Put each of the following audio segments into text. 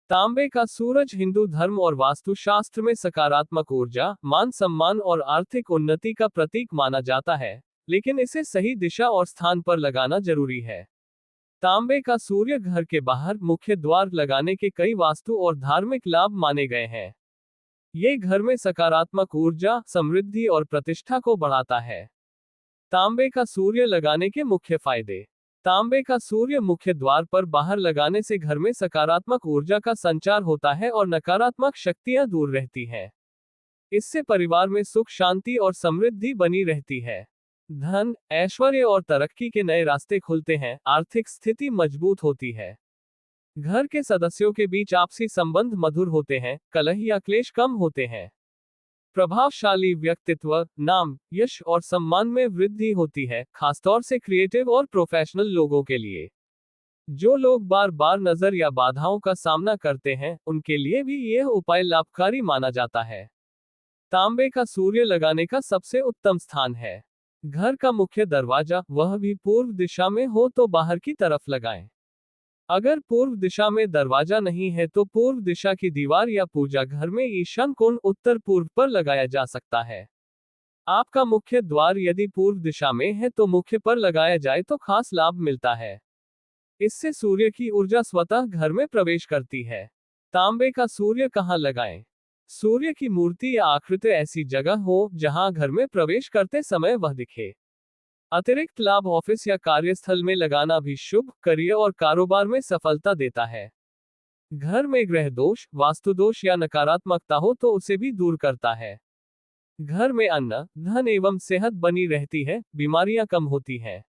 तांबे का सूरज हिंदू धर्म और वास्तुशास्त्र में सकारात्मक ऊर्जा, मान सम्मान और आर्थिक उन्नति का प्रतीक माना जाता है, लेकिन इसे सही दिशा और स्थान पर लगाना जरूरी है। तांबे का सूर्य घर के बाहर मुख्य द्वार लगाने के कई वास्तु और धार्मिक लाभ माने गए हैं। ये घर में सकारात्मक ऊर्जा, समृद्धि और प्रतिष्ठा को बढ़ाता है। तांबे का सूर्य लगाने के मुख्य फायदे। तांबे का सूर्य मुख्य द्वार पर बाहर लगाने से घर में सकारात्मक ऊर्जा का संचार होता है और नकारात्मक शक्तियां दूर रहती हैं। इससे परिवार में सुख, शांति और समृद्धि बनी रहती है। धन, ऐश्वर्य और तरक्की के नए रास्ते खुलते हैं, आर्थिक स्थिति मजबूत होती है। घर के सदस्यों के बीच आपसी संबंध मधुर होते हैं, कलह या क्लेश कम होते हैं। प्रभावशाली व्यक्तित्व, नाम, यश और सम्मान में वृद्धि होती है, खासतौर से क्रिएटिव और प्रोफेशनल लोगों के लिए। जो लोग बार बार नजर या बाधाओं का सामना करते हैं, उनके लिए भी यह उपाय लाभकारी माना जाता है। तांबे का सूर्य लगाने का सबसे उत्तम स्थान है। घर का मुख्य दरवाजा, वह भी पूर्व दिशा में हो तो बाहर की तरफ लगाएं। अगर पूर्व दिशा में दरवाजा नहीं है तो पूर्व दिशा की दीवार या पूजा घर में ईशान कोण उत्तर पूर्व पर लगाया जा सकता है। आपका मुख्य द्वार यदि पूर्व दिशा में है तो मुख्य पर लगाया जाए तो खास लाभ मिलता है। इससे सूर्य की ऊर्जा स्वतः घर में प्रवेश करती है। तांबे का सूर्य कहाँ लगाएं? सूर्य की मूर्ति या आकृति ऐसी जगह हो जहां घर में प्रवेश करते समय वह दिखे। अतिरिक्त लाभ, ऑफिस या कार्यस्थल में लगाना भी शुभ, करियर और कारोबार में सफलता देता है। घर में ग्रह दोष, वास्तु दोष या नकारात्मकता हो तो उसे भी दूर करता है। घर में अन्न, धन एवं सेहत बनी रहती है, बीमारियां कम होती हैं।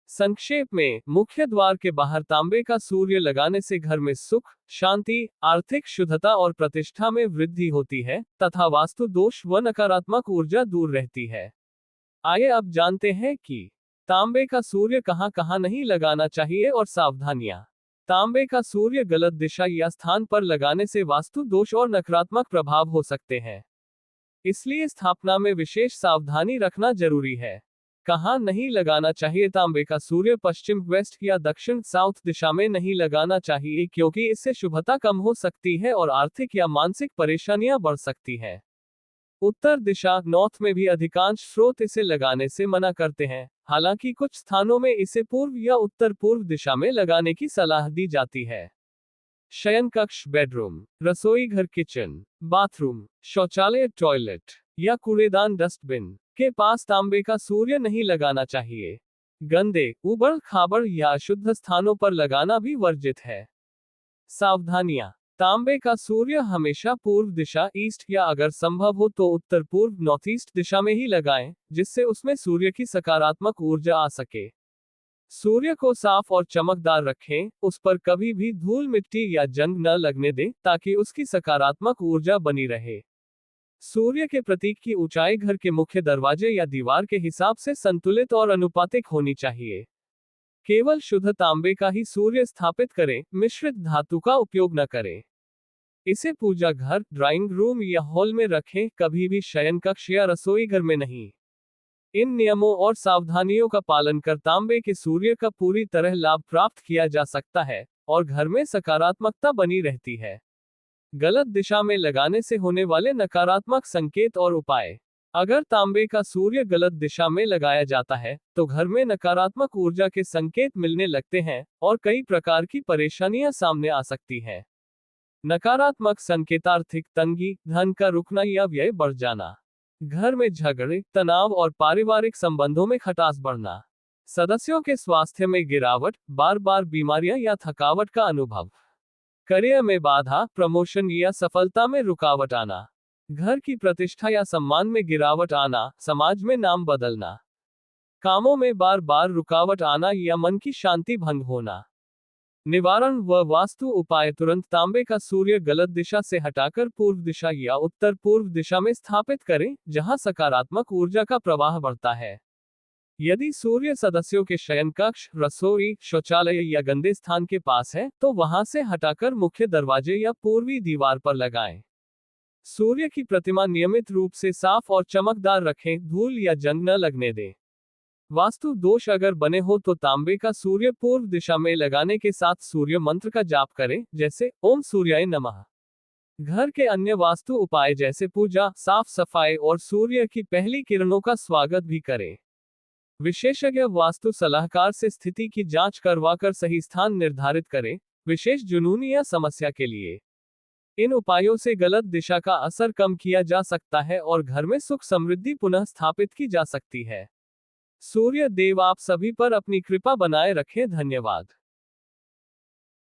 संक्षेप में, मुख्य द्वार के बाहर तांबे का सूर्य लगाने से घर में सुख, शांति, आर्थिक शुद्धता और प्रतिष्ठा में वृद्धि होती है तथा वास्तु दोष व नकारात्मक ऊर्जा दूर रहती है। आइए अब जानते हैं कि तांबे का सूर्य कहां कहां नहीं लगाना चाहिए और सावधानियां। तांबे का सूर्य गलत दिशा या स्थान पर लगाने से वास्तु दोष और नकारात्मक प्रभाव हो सकते हैं। इसलिए स्थापना में विशेष सावधानी रखना जरूरी है। कहां नहीं लगाना चाहिए? तांबे का सूर्य पश्चिम, वेस्ट या दक्षिण, साउथ दिशा में नहीं लगाना चाहिए, क्योंकि इससे शुभता कम हो सकती है और आर्थिक या मानसिक परेशानियां बढ़ सकती हैं। उत्तर दिशा, नॉर्थ में भी अधिकांश स्रोत इसे लगाने से मना करते हैं, हालांकि कुछ स्थानों में इसे पूर्व या उत्तर पूर्व दिशा में लगाने की सलाह दी जाती है। शयन कक्ष, बेडरूम, रसोई घर, किचन, बाथरूम, शौचालय, टॉयलेट या कूड़ेदान, डस्टबिन के पास तांबे का सूर्य नहीं लगाना चाहिए। गंदे, ऊबड़ खाबड़ या अशुद्ध स्थानों पर लगाना भी वर्जित है। सावधानियां। तांबे का सूर्य हमेशा पूर्व दिशा, ईस्ट या अगर संभव हो तो उत्तर पूर्व, नॉर्थ ईस्ट दिशा में ही लगाएं, जिससे उसमें सूर्य की सकारात्मक ऊर्जा आ सके। सूर्य को साफ और चमकदार रखें, उस पर कभी भी धूल, मिट्टी या जंग न लगने दें ताकि उसकी सकारात्मक ऊर्जा बनी रहे। सूर्य के प्रतीक की ऊंचाई घर के मुख्य दरवाजे या दीवार के हिसाब से संतुलित और अनुपातिक होनी चाहिए। केवल शुद्ध तांबे का ही सूर्य स्थापित करें, मिश्रित धातु का उपयोग न करें। इसे पूजा घर, ड्राइंग रूम या हॉल में रखें, कभी भी शयन कक्ष या रसोई घर में नहीं। इन नियमों और सावधानियों का पालन कर तांबे के सूर्य का पूरी तरह लाभ प्राप्त किया जा सकता है और घर में सकारात्मकता बनी रहती है। गलत दिशा में लगाने से होने वाले नकारात्मक संकेत और उपाय। अगर तांबे का सूर्य गलत दिशा में लगाया जाता है तो घर में नकारात्मक ऊर्जा के संकेत मिलने लगते हैं और कई प्रकार की परेशानियां सामने आ सकती हैं। नकारात्मक संकेत, आर्थिक तंगी, धन का रुकना या व्यय बढ़ जाना, घर में झगड़े, तनाव और पारिवारिक संबंधों में खटास बढ़ना, सदस्यों के स्वास्थ्य में गिरावट, बार बार बीमारियां या थकावट का अनुभव, करियर में बाधा, प्रमोशन या सफलता में रुकावट आना, घर की प्रतिष्ठा या सम्मान में गिरावट आना, समाज में नाम बदलना, कामों में बार बार रुकावट आना या मन की शांति भंग होना। निवारण व वास्तु उपाय। तुरंत तांबे का सूर्य गलत दिशा से हटाकर पूर्व दिशा या उत्तर पूर्व दिशा में स्थापित करें, जहां सकारात्मक ऊर्जा का प्रवाह बढ़ता है। यदि सूर्य सदस्यों के शयन कक्ष, रसोई, शौचालय या गंदे स्थान के पास है तो वहां से हटाकर मुख्य दरवाजे या पूर्वी दीवार पर लगाएं। सूर्य की प्रतिमा नियमित रूप से साफ और चमकदार रखें, धूल या जंग न लगने दें। वास्तु दोष अगर बने हो तो तांबे का सूर्य पूर्व दिशा में लगाने के साथ सूर्य मंत्र का जाप करें, जैसे ओम सूर्याय नमः। घर के अन्य वास्तु उपाय जैसे पूजा, साफ सफाई और सूर्य की पहली किरणों का स्वागत भी करें। विशेषज्ञ वास्तु सलाहकार से स्थिति की जांच करवाकर सही स्थान निर्धारित करें, विशेष जुनून या समस्या के लिए। इन उपायों से गलत दिशा का असर कम किया जा सकता है और घर में सुख समृद्धि पुनः स्थापित की जा सकती है। सूर्य देव आप सभी पर अपनी कृपा बनाए रखें। धन्यवाद।